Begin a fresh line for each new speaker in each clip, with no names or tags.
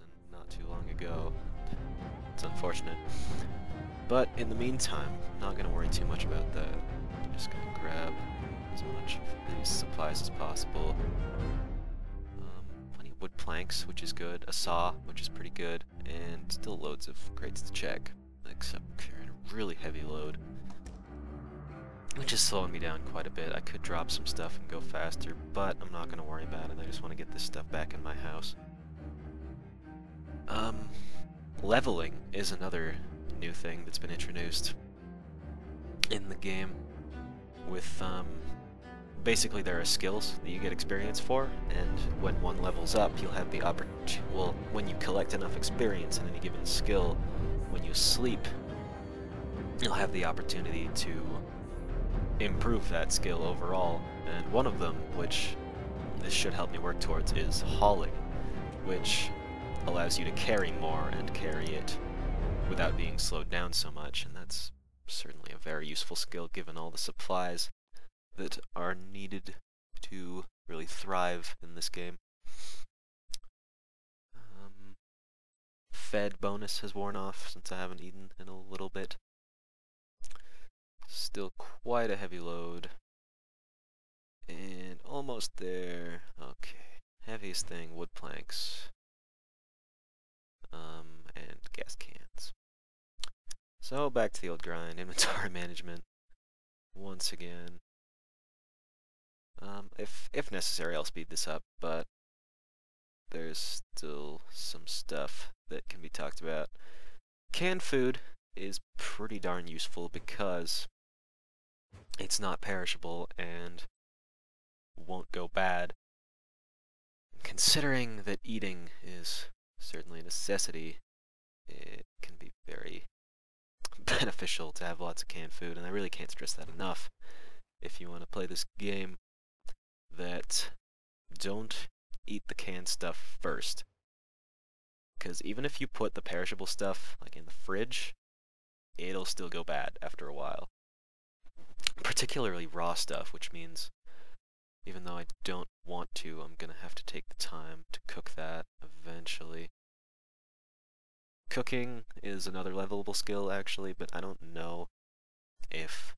season not too long ago. It's unfortunate. But in the meantime, I'm not going to worry too much about that. I'm just going to grab as much of these supplies as possible. Plenty of wood planks, which is good, a saw, which is pretty good, and still loads of crates to check, except carrying a really heavy load, which is slowing me down quite a bit. I could drop some stuff and go faster, but I'm not going to worry about it. I just want to get this stuff back in my house. Leveling is another new thing that's been introduced in the game. With, basically there are skills that you get experience for, and when one levels up, you'll have the opportunity, well, when you collect enough experience in any given skill, when you sleep, you'll have the opportunity to improve that skill overall, and one of them, which this should help me work towards, is hauling, which allows you to carry more and carry it without being slowed down so much, and that's certainly a very useful skill given all the supplies that are needed to really thrive in this game. Fed bonus has worn off since I haven't eaten in a little bit. Still quite a heavy load. And almost there. Okay. Heaviest thing, wood planks. And gas cans. So back to the old grind, inventory management. Once again. If necessary, I'll speed this up, but there's still some stuff that can be talked about. Canned food is pretty darn useful because it's not perishable and won't go bad. Considering that eating is certainly a necessity, it can be very beneficial to have lots of canned food, and I really can't stress that enough. If you want to play this game, that don't eat the canned stuff first. Because even if you put the perishable stuff like in the fridge, it'll still go bad after a while. Particularly raw stuff, which means even though I don't want to, I'm gonna have to take the time to cook that eventually. Cooking is another levelable skill actually, but I don't know if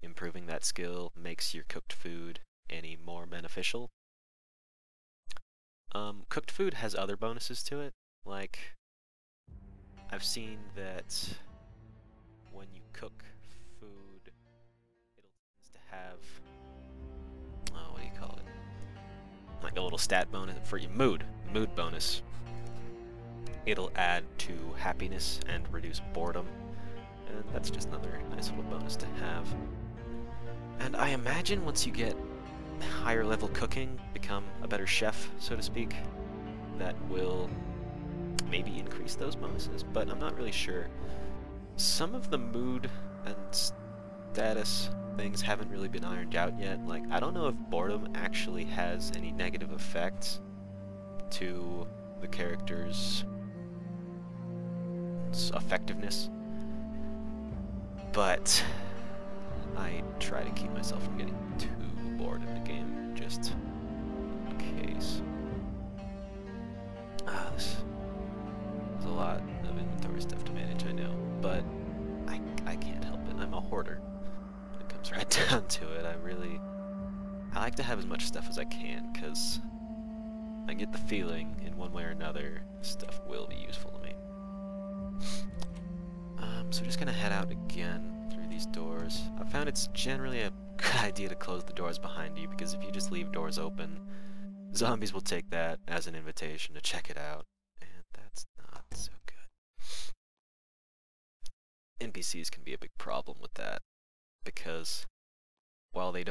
improving that skill makes your cooked food any more beneficial. Cooked food has other bonuses to it, like I've seen that when you cook food, it'll tend to have, what do you call it? Like a little stat bonus for your mood bonus. It'll add to happiness and reduce boredom, and that's just another nice little bonus to have. And I imagine once you get higher level cooking, become a better chef, so to speak, that will maybe increase those bonuses, but I'm not really sure. Some of the mood and status things haven't really been ironed out yet. Like, I don't know if boredom actually has any negative effects to the character's effectiveness, but I try to keep myself from getting too bored in the game, just in case. This is a lot of inventory stuff to manage, I know, but I can't help it. I'm a hoarder when it comes right down to it. I like to have as much stuff as I can, because I get the feeling, in one way or another, stuff will be useful to me. So we're just gonna head out again through these doors. I found it's generally a good idea to close the doors behind you, because if you just leave doors open, zombies will take that as an invitation to check it out, and that's not so good. NPCs can be a big problem with that, because while they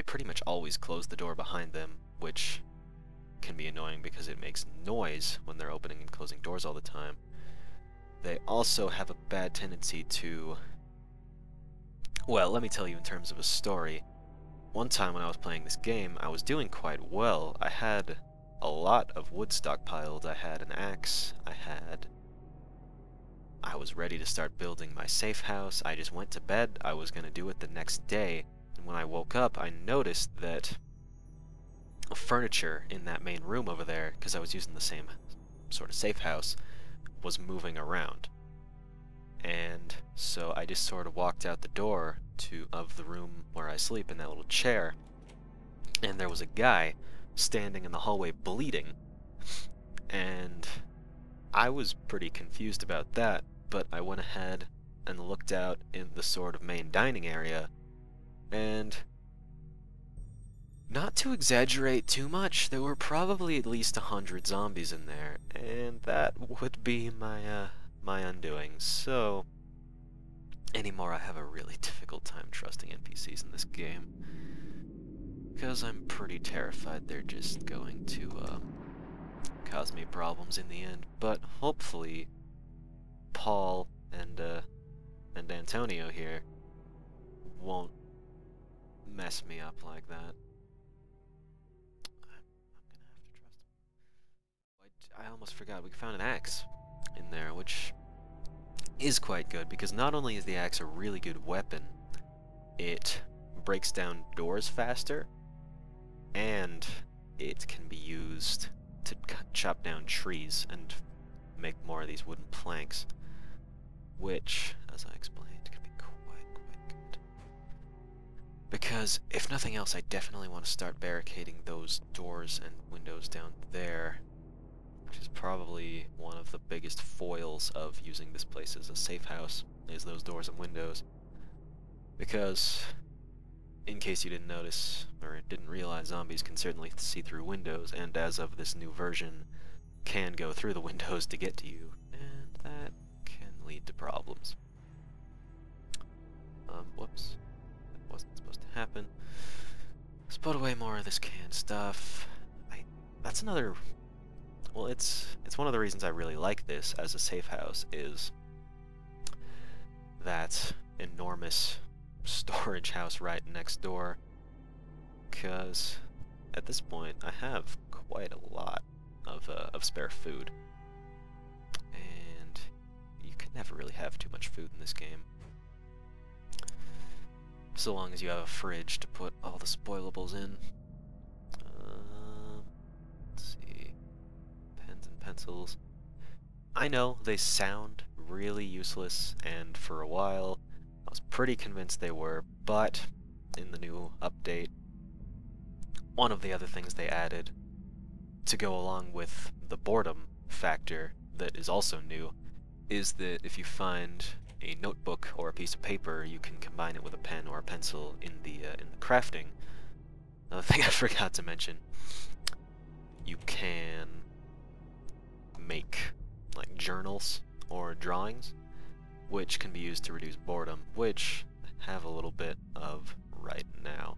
pretty much always close the door behind them, which can be annoying because it makes noise when they're opening and closing doors all the time. They also have a bad tendency to, well, let me tell you in terms of a story. One time when I was playing this game, I was doing quite well. I had a lot of wood stockpiled. I had an axe, I was ready to start building my safe house. I just went to bed. I was going to do it the next day, and when I woke up, I noticed that furniture in that main room over there, because I was using the same sort of safe house, was moving around. And so I just sort of walked out the door of the room where I sleep in that little chair, and there was a guy standing in the hallway bleeding. And I was pretty confused about that, but I went ahead and looked out in the sort of main dining area, and not to exaggerate too much, there were probably at least 100 zombies in there, and that would be my undoing. So anymore, I have a really difficult time trusting NPCs in this game, because I'm pretty terrified they're just going to cause me problems in the end. But hopefully Paul and Antonio here won't mess me up like that. I'm gonna have to trust him. I almost forgot, we found an axe in there, which is quite good, because not only is the axe a really good weapon, it breaks down doors faster, and it can be used to chop down trees and make more of these wooden planks, which, as I explained, can be quite good. Because, if nothing else, I definitely want to start barricading those doors and windows down there, which is probably one of the biggest foils of using this place as a safe house, is those doors and windows. Because, in case you didn't notice, or didn't realize, zombies can certainly see through windows, and as of this new version, can go through the windows to get to you, and that can lead to problems. Whoops. That wasn't supposed to happen. Let's put away more of this canned stuff. That's another... Well, it's one of the reasons I really like this as a safe house, is that enormous storage house right next door, because at this point I have quite a lot of spare food, and you can never really have too much food in this game, so long as you have a fridge to put all the spoilables in. Let's see, pens and pencils. I know they sound really useless, and for a while I was pretty convinced they were, but in the new update, one of the other things they added to go along with the boredom factor that is also new is that if you find a notebook or a piece of paper, you can combine it with a pen or a pencil in the crafting. Another thing I forgot to mention, you can make like journals or drawings, which can be used to reduce boredom, which I have a little bit of right now.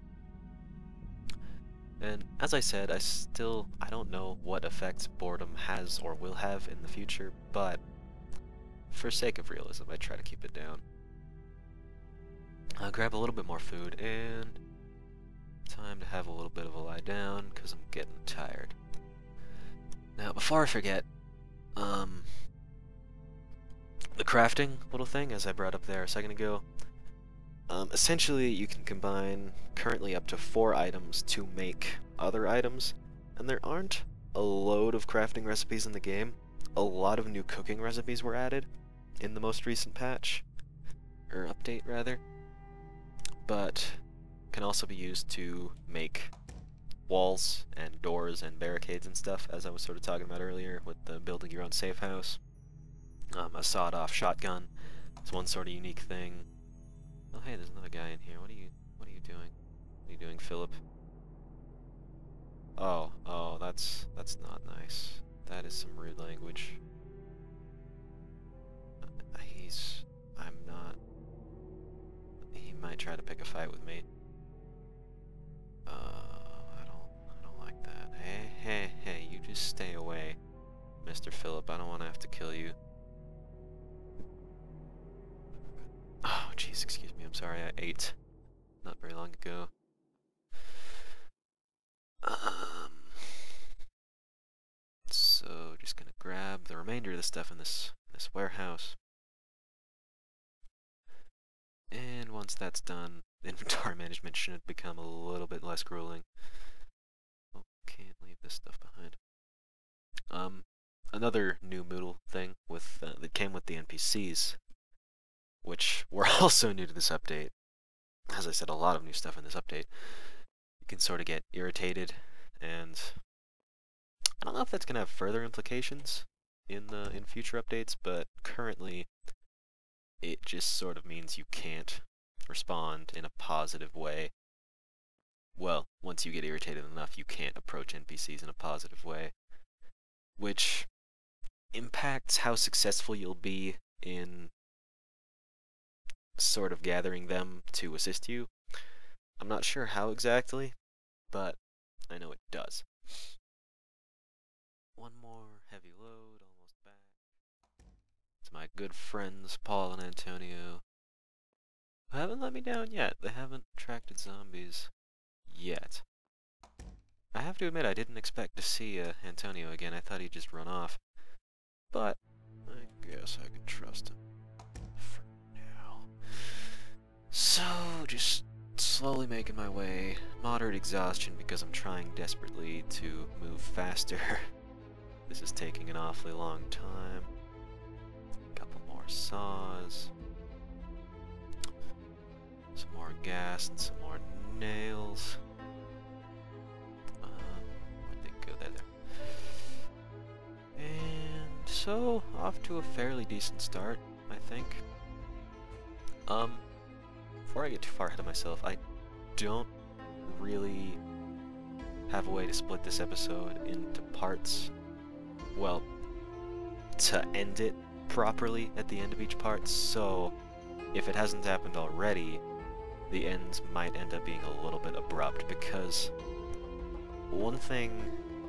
And as I said, I don't know what effects boredom has or will have in the future, but for sake of realism, I try to keep it down. I'll grab a little bit more food, and time to have a little bit of a lie down, because I'm getting tired. Now, before I forget, the crafting little thing, as I brought up there a second ago, essentially you can combine currently up to 4 items to make other items, and there aren't a load of crafting recipes in the game. A lot of new cooking recipes were added in the most recent patch, or update rather, but can also be used to make walls and doors and barricades and stuff, as I was sort of talking about earlier with the building your own safe house. A sawed-off shotgun is one sort of unique thing. Oh hey, there's another guy in here. What are you doing? What are you doing, Philip? Oh, that's not nice. That is some rude language. I'm not... He might try to pick a fight with me. I don't like that. Hey, you just stay away, Mr. Philip. I don't want to have to kill you. Oh, jeez, excuse me. I'm sorry. I ate not very long ago. So just gonna grab the remainder of the stuff in this warehouse. And once that's done, inventory management should become a little bit less grueling. Oh, can't leave this stuff behind. another new Moodle thing with that came with the NPCs, which were also new to this update. As I said, a lot of new stuff in this update. You can sort of get irritated, and I don't know if that's going to have further implications in future updates, but currently it just sort of means you can't respond in a positive way. Well, once you get irritated enough, you can't approach NPCs in a positive way, which impacts how successful you'll be in sort of gathering them to assist you. I'm not sure how exactly, but I know it does. One more heavy load, almost back. It's my good friends, Paul and Antonio, who haven't let me down yet. They haven't attracted zombies yet. I have to admit, I didn't expect to see Antonio again. I thought he'd just run off. But I guess I can trust him for now. So, just slowly making my way. Moderate exhaustion because I'm trying desperately to move faster. This is taking an awfully long time. Couple more saws. Some more gas and some more nails. Where'd they go? There. And so, off to a fairly decent start, I think. Before I get too far ahead of myself, I don't really have a way to split this episode into parts. Well, to end it properly at the end of each part, so if it hasn't happened already, the ends might end up being a little bit abrupt, because one thing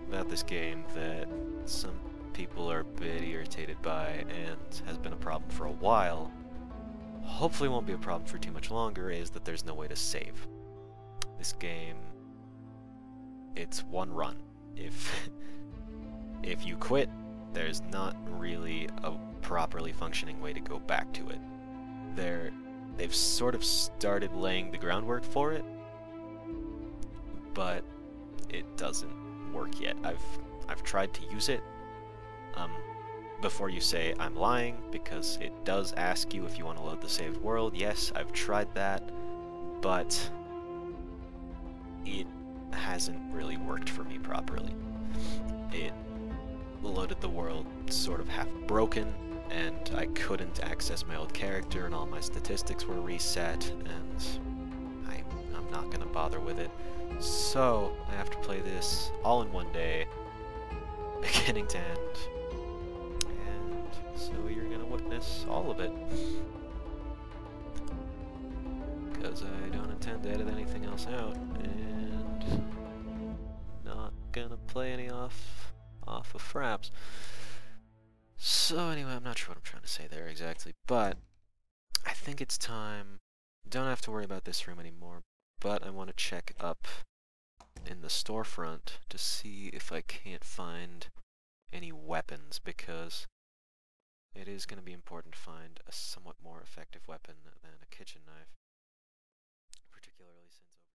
about this game that some people are a bit irritated by and has been a problem for a while, hopefully won't be a problem for too much longer, is that there's no way to save. This game, it's one run. If you quit, there's not really a properly functioning way to go back to it. They've sort of started laying the groundwork for it, but it doesn't work yet. I've tried to use it. Before you say I'm lying, because it does ask you if you want to load the saved world. Yes, I've tried that, but it hasn't really worked for me properly. It loaded the world sort of half broken, and I couldn't access my old character, and all my statistics were reset, and I'm not gonna bother with it. So I have to play this all in one day, beginning to end. So you're gonna witness all of it, because I don't intend to edit anything else out, and not gonna play any off of FRAPS. So anyway, I'm not sure what I'm trying to say there exactly, but I think it's time. Don't have to worry about this room anymore, but I want to check up in the storefront to see if I can't find any weapons, because it is going to be important to find a somewhat more effective weapon than a kitchen knife.